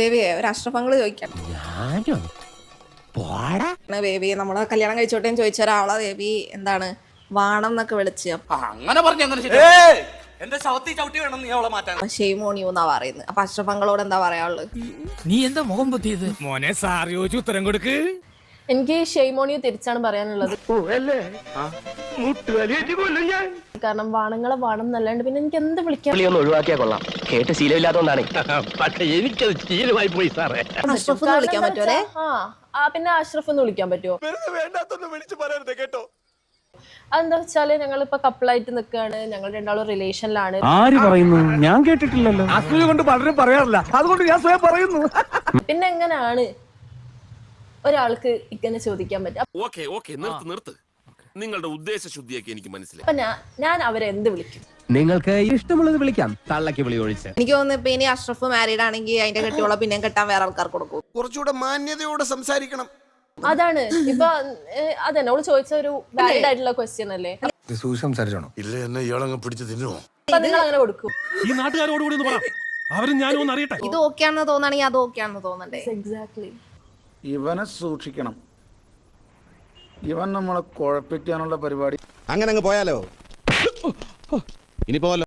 ബേബിയെ ഒരു അഷ്റഫങ്ങള് ചോദിക്കാം. ബേബി നമ്മളെ കല്യാണം കഴിച്ചോട്ടേന്ന് ചോദിച്ച ഒരാളെ ബേബി എന്താണ് വാണം എന്നൊക്കെ വിളിച്ച് അങ്ങനെ പറഞ്ഞു എന്റെ ശവത്തി ചവിട്ടി വേണം നീ അവളെ മാറ്റാൻ. ഷെയ്മോണിയു എന്നാ പറയുന്നത്. അപ്പൊ അഷ്റഫങ്ങളോട് എന്താ പറയാനുള്ളത്? നീ എന്താ മുഖം പൊത്തിയത് മോനെ? സാർ ചോദിച്ചു ഉത്തരം കൊടുക്ക്. എനിക്ക് ഷെയ്മോണിയെ തിരിച്ചാണ് പറയാനുള്ളത്. കാരണം വാണങ്ങളെ വാണം എന്നല്ലാണ്ട് പിന്നെ എനിക്ക് എന്ത് വിളിക്കാം? ഒഴിവാക്കിയാ കൊള്ളാം. കേട്ട് ശീലമില്ലാത്തതുകൊണ്ടാണ്. പക്ഷെ എനിക്കത് ശീലമായി പോയി സാറേ. അഷ്റഫ് എന്ന് വിളിക്കാൻ പറ്റുമല്ലേ? പിന്നെ അഷ്റഫ് എന്ന് വിളിക്കാൻ പറ്റുമോ? വേണ്ടാത്തൊന്നും വിളിച്ചു പറയരുത് കേട്ടോ. അതെന്താ വെച്ചാല് ഞങ്ങളിപ്പോ കപ്പിളായിട്ട് നിൽക്കുകയാണ്, ഞങ്ങൾ രണ്ടാളും റിലേഷനിലാണ്. ആര് പറയുന്നു? ഞാൻ കേട്ടിട്ടില്ലല്ലോ. അസൂയ കൊണ്ട് പലരും പറയാറില്ല, അതുകൊണ്ട് ഞാൻ സ്വയം പറയുന്നു. പിന്നെ എങ്ങനെയാണ് ഒരാൾക്ക് ഇങ്ങനെ ചോദിക്കാൻ പറ്റുക? നിർത്ത്. നിങ്ങളുടെ ഉദ്ദേശശുദ്ധിയൊക്കെ എനിക്ക് മനസ്സിലായി. അപ്പൊ ഞാൻ അവരെ എന്ത് വിളിക്കും? നിങ്ങൾക്ക് ഇഷ്ടമുള്ളത് വിളിക്കാം, തള്ളക്ക് വിളി ഒഴിച്ച്. എനിക്ക് തോന്നുന്നു ഇപ്പൊ ഇനി അഷ്റഫ് മാരീഡ് ആണെങ്കിൽ അതിന്റെ കെട്ടിയോളെ പിന്നെയും കെട്ടാൻ വേറെ ആൾക്കാർ കൊടുക്കും. കുറച്ചുകൂടെ മാന്യതയോടെ സംസാരിക്കണം. അതാണ് ഇപ്പൊ അതന്നെ ഓള് ചോദിച്ച ഒരു വാലിഡ് ആയിട്ടുള്ള ക്വസ്റ്റ്യൻ അല്ലേ? ഇല്ല എന്നെ ഇയാളങ്ങ് പിടിച്ച് തിന്നുമോ? അപ്പൊ നിങ്ങൾ അങ്ങനെ കൊടുക്കും? ഈ നാട്ടുകാരോട് കൂടി ഒന്ന് പറ, അവരും ഞാനും ഒന്ന് അറിയട്ടെ. ഇത് ഓക്കെ ആണെന്ന് തോന്നുകയാണെങ്കിൽ അത് ഓക്കെ ആണെന്ന് തോന്നണ്ടേ? എക്സാക്ട്ലി. ഇവനെ സൂക്ഷിക്കണം. ഇവൻ നമ്മളെ കുഴപ്പിക്കാനുള്ള പരിപാടി. അങ്ങനെ അങ്ങ് പോയാലോ? ഇനി പോവല്ലോ.